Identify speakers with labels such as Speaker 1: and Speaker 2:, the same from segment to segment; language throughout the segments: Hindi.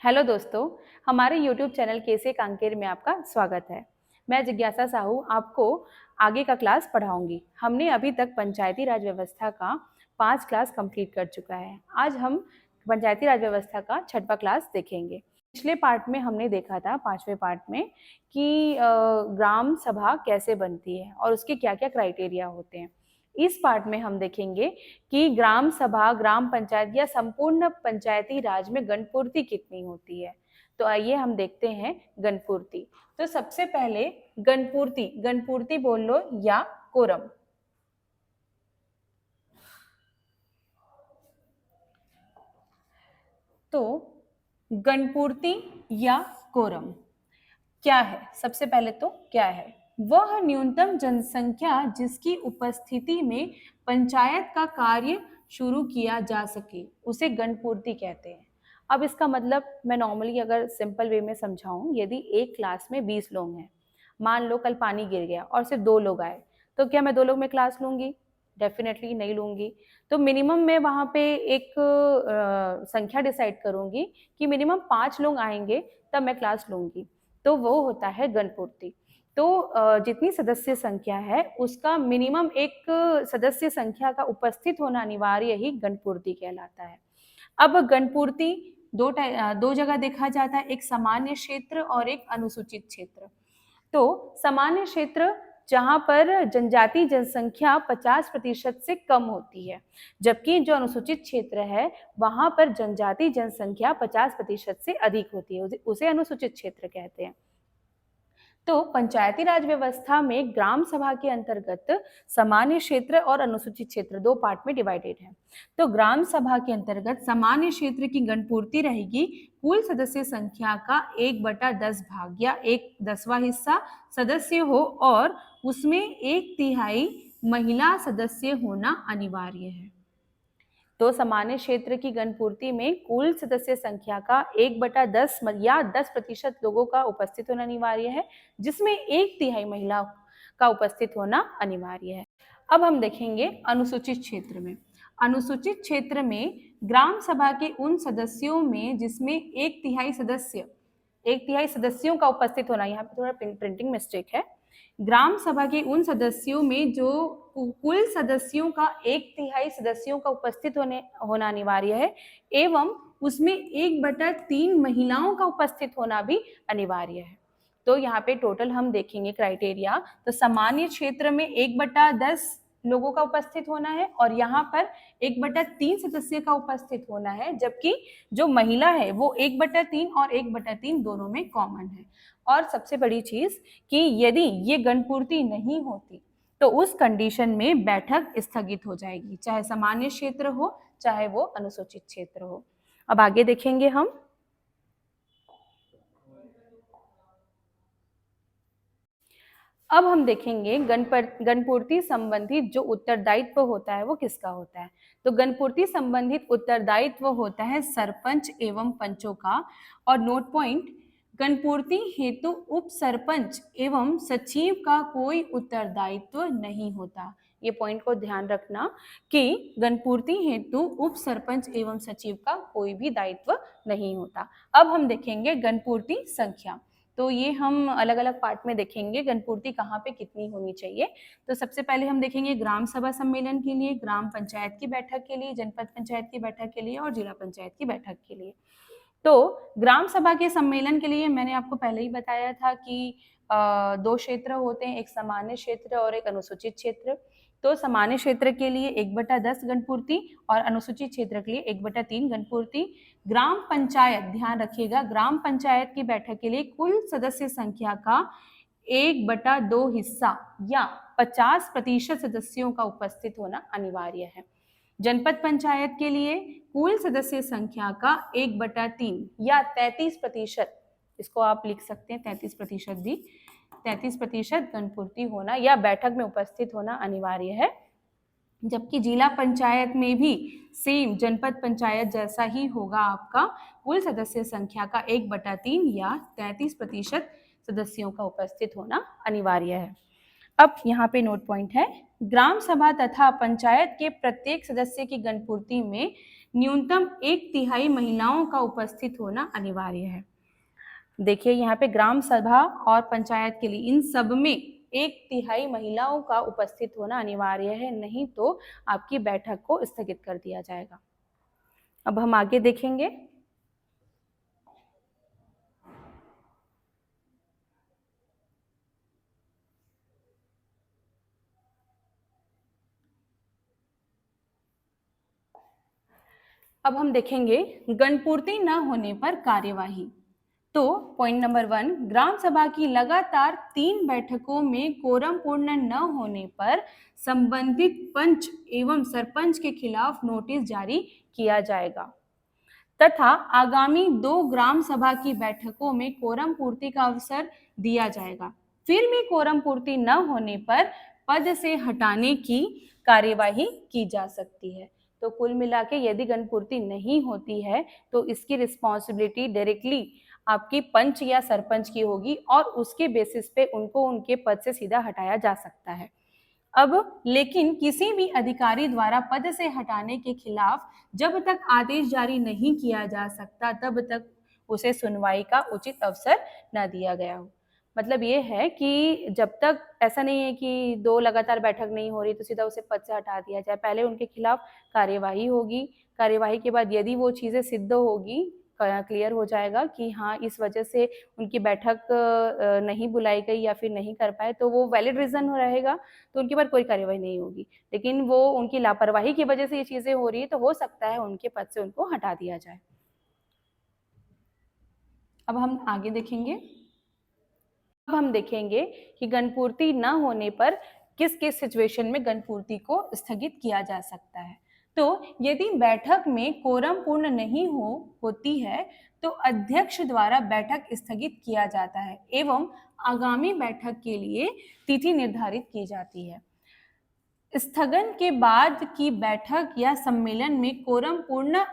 Speaker 1: हेलो दोस्तों, हमारे YouTube चैनल कैसे कांकेर में आपका स्वागत है। मैं जिज्ञासा साहू आपको आगे का क्लास पढ़ाऊंगी। हमने अभी तक पंचायती राज व्यवस्था का 5 क्लास कंप्लीट कर चुका है। आज हम पंचायती राज व्यवस्था का 6वां क्लास देखेंगे। पिछले पार्ट में हमने देखा था 5वें पार्ट में कि ग्राम सभा कैसे बनती है और उसके क्या-क्या क्राइटेरिया होते हैं। इस पार्ट में हम देखेंगे कि ग्राम सभा, ग्राम पंचायत या संपूर्ण पंचायती राज में गणपूर्ति कितनी होती है। तो आइए हम देखते हैं गणपूर्ति। तो सबसे पहले गणपूर्ति, गणपूर्ति बोल लो या कोरम। तो गणपूर्ति या कोरम क्या है? सबसे पहले तो क्या है? वह न्यूनतम जनसंख्या जिसकी उपस्थिति में पंचायत का कार्य शुरू किया जा सके, उसे गणपूर्ति कहते हैं। अब इसका मतलब मैं नॉर्मली अगर सिंपल वे में समझाऊं, यदि एक क्लास में 20 लोग हैं, मान लो कल पानी गिर गया और सिर्फ 2 लोग आए, तो क्या मैं 2 लोग में क्लास लूंगी? डेफिनेटली नहीं लूंगी। तो मिनिमम मैं वहां पे एक संख्या डिसाइड करूंगी कि मिनिमम 5 लोग आएंगे तब मैं क्लास लूंगी, तो वो होता है गणपूर्ति। तो जितनी सदस्य संख्या है उसका मिनिमम एक सदस्य संख्या का उपस्थित होना अनिवार्य ही गणपूर्ति कहलाता है। अब गणपूर्ति दो जगह देखा जाता है, एक सामान्य क्षेत्र और एक अनुसूचित क्षेत्र। तो सामान्य क्षेत्र जहां पर जनजाति जनसंख्या 50% से कम होती है, जबकि जो अनुसूचित क्षेत्र है वहां पर जनजाति जनसंख्या 50% से अधिक होती है, उसे अनुसूचित क्षेत्र कहते हैं। तो पंचायती राज व्यवस्था में ग्राम सभा के अंतर्गत सामान्य क्षेत्र और अनुसूचित क्षेत्र 2 पार्ट में डिवाइडेड है। तो ग्राम सभा के अंतर्गत सामान्य क्षेत्र की गणपूर्ति रहेगी कुल सदस्य संख्या का 1/10 भाग या 1/10वां हिस्सा सदस्य हो और उसमें 1/3 महिला सदस्य होना अनिवार्य है। तो सामान्य क्षेत्र की गणपूर्ति में कुल सदस्य संख्या का 1/10 या 10% लोगों का उपस्थित होना अनिवार्य है, जिसमें 1/3 महिला का उपस्थित होना अनिवार्य है। अब हम देखेंगे अनुसूचित क्षेत्र में। अनुसूचित क्षेत्र में ग्राम सभा के उन सदस्यों में जिसमें 1/3 सदस्यों का उपस्थित होना, यहाँ पे थोड़ा प्रिंटिंग मिस्टेक है। ग्राम सभा के उन सदस्यों में जो कुल सदस्यों का 1/3 सदस्यों का उपस्थित होना अनिवार्य है एवं उसमें 1/3 महिलाओं का उपस्थित होना भी अनिवार्य है। तो यहाँ पे टोटल हम देखेंगे क्राइटेरिया। तो सामान्य क्षेत्र में 1/10 लोगों का उपस्थित होना है और यहाँ पर 1/3 सदस्य का उपस्थित होना है, जबकि जो महिला है वो 1/3 और 1/3 दोनों में कॉमन है। और सबसे बड़ी चीज कि यदि ये गणपूर्ति नहीं होती तो उस कंडीशन में बैठक स्थगित हो जाएगी, चाहे सामान्य क्षेत्र हो चाहे वो अनुसूचित क्षेत्र हो। अब आगे देखेंगे हम। अब हम देखेंगे गणपूर्ति संबंधित जो उत्तरदायित्व होता है वो किसका होता है। तो गणपूर्ति संबंधित उत्तरदायित्व होता है सरपंच एवं पंचों का। और नोट पॉइंट, गणपूर्ति हेतु उप सरपंच एवं सचिव का कोई उत्तरदायित्व नहीं होता। ये पॉइंट को ध्यान रखना कि गणपूर्ति हेतु उप सरपंच एवं सचिव का कोई भी दायित्व नहीं होता। अब हम देखेंगे गणपूर्ति संख्या। तो ये हम अलग अलग पार्ट में देखेंगे गणपूर्ति कहाँ पे कितनी होनी चाहिए। तो सबसे पहले हम देखेंगे ग्राम सभा सम्मेलन के लिए, ग्राम पंचायत की बैठक के लिए, जनपद पंचायत की बैठक के लिए और जिला पंचायत की बैठक के लिए। तो ग्राम सभा के सम्मेलन के लिए मैंने आपको पहले ही बताया था कि 2 क्षेत्र होते हैं, एक सामान्य क्षेत्र और एक अनुसूचित क्षेत्र। तो सामान्य क्षेत्र के लिए 1/10 गणपूर्ति और अनुसूचित क्षेत्र के लिए 1/3 गणपूर्ति। ग्राम पंचायत, ध्यान रखिएगा, ग्राम पंचायत की बैठक के लिए कुल सदस्य संख्या का 1/2 हिस्सा या 50% सदस्यों का उपस्थित होना अनिवार्य है। जनपद पंचायत के लिए कुल सदस्य संख्या का 1/3 या 33%, इसको आप लिख सकते हैं 33% भी, 33% गणपूर्ति होना या बैठक में उपस्थित होना अनिवार्य है। जबकि जिला पंचायत में भी सेम जनपद पंचायत जैसा ही होगा, आपका कुल सदस्य संख्या का 1/3 या 33% सदस्यों का उपस्थित होना अनिवार्य है। अब यहाँ पे नोट पॉइंट है, ग्राम सभा तथा पंचायत के प्रत्येक सदस्य की गणपूर्ति में न्यूनतम 1/3 महिलाओं का उपस्थित होना अनिवार्य है। देखिए यहाँ पे ग्राम सभा और पंचायत के लिए इन सब में 1/3 महिलाओं का उपस्थित होना अनिवार्य है, नहीं तो आपकी बैठक को स्थगित कर दिया जाएगा। अब हम आगे देखेंगे। अब हम देखेंगे गणपूर्ति न होने पर कार्यवाही। तो पॉइंट नंबर 1, ग्राम सभा की लगातार 3 बैठकों में कोरम पूर्ण न होने पर संबंधित पंच एवं सरपंच के खिलाफ नोटिस जारी किया जाएगा तथा आगामी 2 ग्राम सभा की बैठकों में कोरम पूर्ति का अवसर दिया जाएगा। फिर भी कोरम पूर्ति न होने पर पद से हटाने की कार्यवाही की जा सकती है। तो कुल मिला के यदि गणपूर्ति नहीं होती है तो इसकी रिस्पॉन्सिबिलिटी डायरेक्टली आपकी पंच या सरपंच की होगी और उसके बेसिस पे उनको उनके पद से सीधा हटाया जा सकता है। अब लेकिन किसी भी अधिकारी द्वारा पद से हटाने के खिलाफ जब तक आदेश जारी नहीं किया जा सकता तब तक उसे सुनवाई का उचित अवसर न दिया गया हो। मतलब ये है कि जब तक ऐसा नहीं है कि 2 लगातार बैठक नहीं हो रही तो सीधा उसे पद से हटा दिया जाए, पहले उनके खिलाफ कार्यवाही होगी। कार्यवाही के बाद यदि वो चीज़ें सिद्ध होगी, क्लियर हो जाएगा कि हाँ इस वजह से उनकी बैठक नहीं बुलाई गई या फिर नहीं कर पाए, तो वो वैलिड रीजन रहेगा तो उनके पर कोई कार्यवाही नहीं होगी। लेकिन वो उनकी लापरवाही की वजह से ये चीजें हो रही है तो हो सकता है उनके पद से उनको हटा दिया जाए। अब हम आगे देखेंगे। अब हम देखेंगे कि गणपूर्ति न होने पर किस किस सिचुएशन में गणपूर्ति को स्थगित किया जा सकता है। तो यदि बैठक में कोरम पूर्ण नहीं होती है तो अध्यक्ष द्वारा बैठक स्थगित किया जाता है एवं आगामी बैठक के लिए तिथि निर्धारित की जाती है। स्थगन के बाद की बैठक या सम्मेलन में कोरम पूर्ण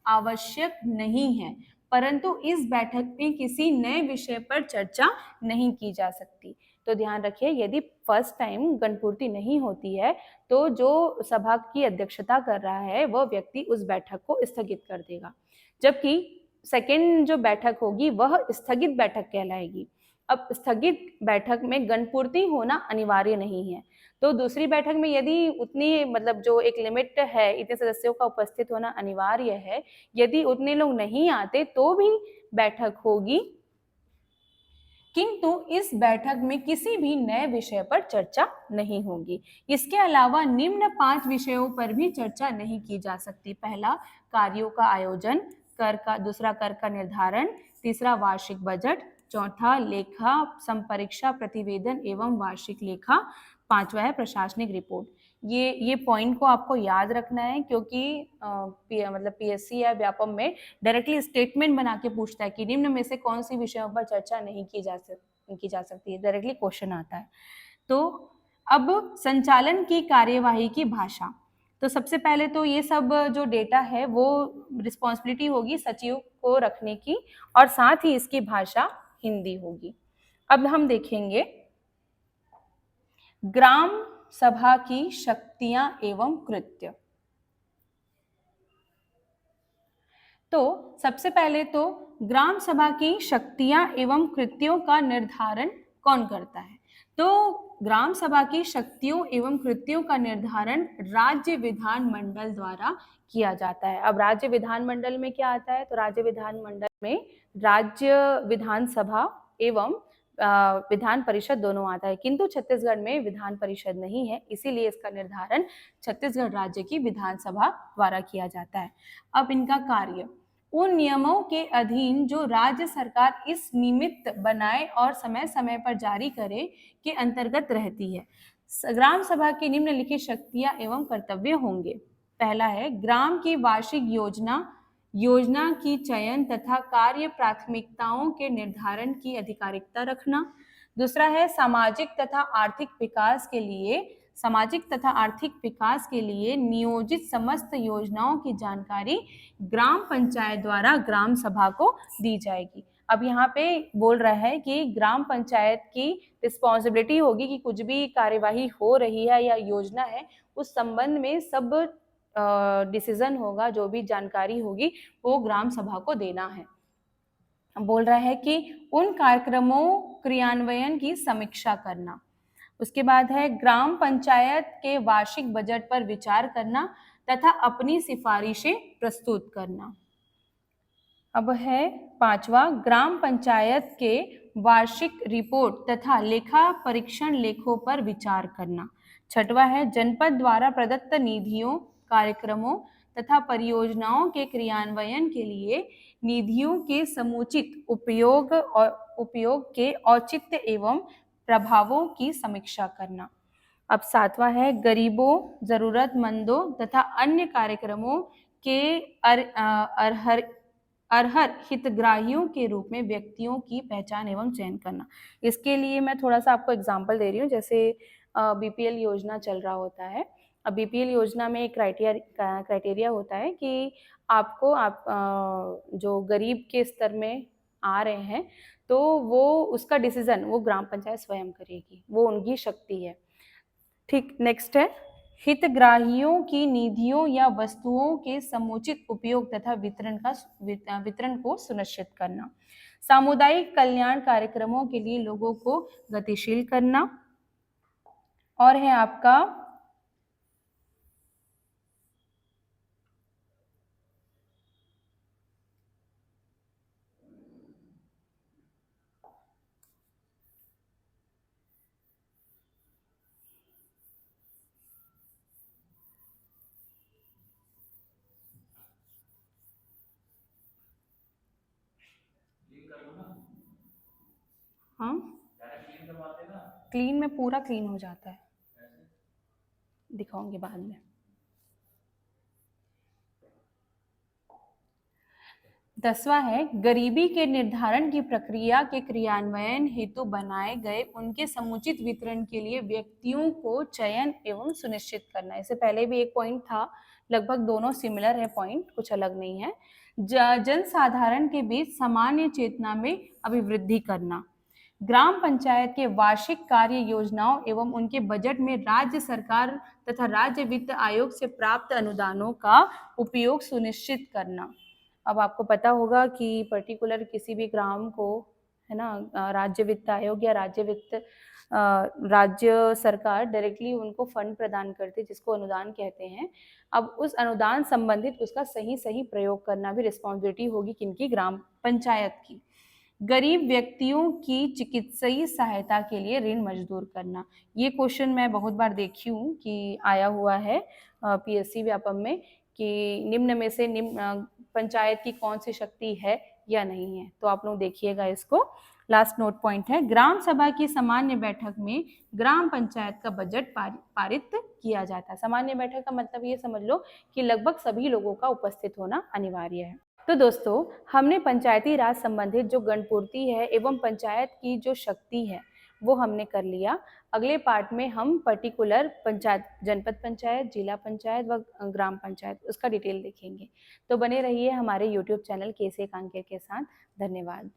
Speaker 1: आवश्यक नहीं है, परंतु इस बैठक में किसी नए विषय पर चर्चा नहीं की जा सकती। तो ध्यान रखिए, यदि फर्स्ट टाइम गणपूर्ति नहीं होती है तो जो सभा की अध्यक्षता कर रहा है वह व्यक्ति उस बैठक को स्थगित कर देगा, जबकि सेकेंड जो बैठक होगी वह स्थगित बैठक कहलाएगी। अब स्थगित बैठक में गणपूर्ति होना अनिवार्य नहीं है, तो दूसरी बैठक में यदि उतनी मतलब जो एक लिमिट है इतने सदस्यों का उपस्थित होना अनिवार्य है, यदि उतने लोग नहीं आते तो भी बैठक होगी, किंतु इस बैठक में किसी भी नए विषय पर चर्चा नहीं होगी। इसके अलावा निम्न 5 विषयों पर भी चर्चा नहीं की जा सकती। पहला, कार्यों का आयोजन, कर का, दूसरा कर का निर्धारण, तीसरा वार्षिक बजट, चौथा लेखा संपरीक्षा प्रतिवेदन एवं वार्षिक लेखा, पांचवा है प्रशासनिक रिपोर्ट। ये पॉइंट को आपको याद रखना है क्योंकि मतलब पीएससी या व्यापम में डायरेक्टली स्टेटमेंट बना के पूछता है कि निम्न में से कौन सी विषयों पर चर्चा नहीं की जा सकती है, डायरेक्टली क्वेश्चन आता है। तो अब संचालन की कार्यवाही की भाषा, तो सबसे पहले तो ये सब जो डेटा है वो रिस्पॉन्सिबिलिटी होगी सचिव को रखने की और साथ ही इसकी भाषा हिंदी होगी। अब हम देखेंगे ग्राम सभा की शक्तियां एवं कृत्य। तो सबसे पहले तो ग्राम सभा की शक्तियां एवं कृत्यों का निर्धारण कौन करता है? तो ग्राम सभा की शक्तियों एवं कृत्यों का निर्धारण राज्य विधान मंडल द्वारा किया जाता है। अब राज्य विधान मंडल में क्या आता है? तो राज्य विधान मंडल में राज्य विधानसभा एवं विधान परिषद दोनों आता है, किंतु छत्तीसगढ़ में विधान परिषद नहीं है, इसीलिए इसका निर्धारण छत्तीसगढ़ राज्य की विधानसभा द्वारा किया जाता है। अब इनका कार्य, उन नियमों के अधीन जो राज्य सरकार इस निमित्त बनाए और समय समय पर जारी करे के अंतर्गत रहती है। ग्राम सभा की निम्नलिखित शक्तियां एवं कर्तव्य होंगे। पहला है ग्राम की वार्षिक योजना की चयन तथा कार्य प्राथमिकताओं के निर्धारण की अधिकारिकता रखना। दूसरा है सामाजिक तथा आर्थिक विकास के लिए नियोजित समस्त योजनाओं की जानकारी ग्राम पंचायत द्वारा ग्राम सभा को दी जाएगी। अब यहाँ पे बोल रहा है कि ग्राम पंचायत की रिस्पॉन्सिबिलिटी होगी कि कुछ भी कार्यवाही हो रही है या योजना है उस संबंध में सब डिसीजन होगा, जो भी जानकारी होगी वो ग्राम सभा को देना है। बोल रहा है कि उन कार्यक्रमों क्रियान्वयन की समीक्षा करना। उसके बाद है ग्राम पंचायत के वार्षिक बजट पर विचार करना तथा अपनी सिफारिशें प्रस्तुत करना। अब है पांचवा, ग्राम पंचायत के वार्षिक रिपोर्ट तथा लेखा परीक्षण लेखों पर विचार करना। छठवा है जनपद द्वारा प्रदत्त निधियों, कार्यक्रमों तथा परियोजनाओं के क्रियान्वयन के लिए निधियों के समुचित उपयोग के औचित्य एवं प्रभावों की समीक्षा करना। अब सातवां है गरीबों, जरूरतमंदों तथा अन्य कार्यक्रमों के अर्हर हितग्राहियों के रूप में व्यक्तियों की पहचान एवं चयन करना। इसके लिए मैं थोड़ा सा आपको एग्जांपल दे रही हूँ। जैसे बीपीएल योजना चल रहा होता है। अब बीपीएल योजना में एक क्राइटेरिया होता है कि आपको जो गरीब के स्तर में आ रहे हैं तो वो उसका डिसीजन वो ग्राम पंचायत स्वयं करेगी, वो उनकी शक्ति है। ठीक, नेक्स्ट है हितग्राहियों की निधियों या वस्तुओं के समुचित उपयोग तथा वितरण को सुनिश्चित करना। सामुदायिक कल्याण कार्यक्रमों के लिए लोगों को गतिशील करना। और है आपका हाँ क्लीन में पूरा क्लीन हो जाता है, दिखाऊंगी बाद में। 10वां है गरीबी के निर्धारण की प्रक्रिया के क्रियान्वयन हेतु बनाए गए उनके समुचित वितरण के लिए व्यक्तियों को चयन एवं सुनिश्चित करना। इससे पहले भी एक पॉइंट था, लगभग दोनों सिमिलर है पॉइंट, कुछ अलग नहीं है। जनसाधारण के बीच सामान्य चेतना में अभिवृद्धि करना। ग्राम पंचायत के वार्षिक कार्य योजनाओं एवं उनके बजट में राज्य सरकार तथा राज्य वित्त आयोग से प्राप्त अनुदानों का उपयोग सुनिश्चित करना। अब आपको पता होगा कि पर्टिकुलर किसी भी ग्राम को, है ना, राज्य वित्त आयोग या राज्य सरकार डायरेक्टली उनको फंड प्रदान करती है जिसको अनुदान कहते हैं। अब उस अनुदान संबंधित उसका सही प्रयोग करना भी रिस्पॉन्सिबिलिटी होगी किनकी, ग्राम पंचायत की। गरीब व्यक्तियों की चिकित्सीय सहायता के लिए ऋण मंजूर करना। ये क्वेश्चन मैं बहुत बार देखी हूँ कि आया हुआ है पीएससी व्यापम में कि निम्न में से पंचायत की कौन सी शक्ति है या नहीं है, तो आप लोग देखिएगा इसको। लास्ट नोट पॉइंट है ग्राम सभा की सामान्य बैठक में ग्राम पंचायत का बजट पारित किया जाता है। सामान्य बैठक का मतलब ये समझ लो कि लगभग सभी लोगों का उपस्थित होना अनिवार्य है। तो दोस्तों, हमने पंचायती राज संबंधित जो गणपूर्ति है एवं पंचायत की जो शक्ति है वो हमने कर लिया। अगले पार्ट में हम पर्टिकुलर पंचायत, जनपद पंचायत, जिला पंचायत व ग्राम पंचायत, उसका डिटेल देखेंगे। तो बने रहिए हमारे YouTube चैनल केसे कांकेर के साथ। धन्यवाद।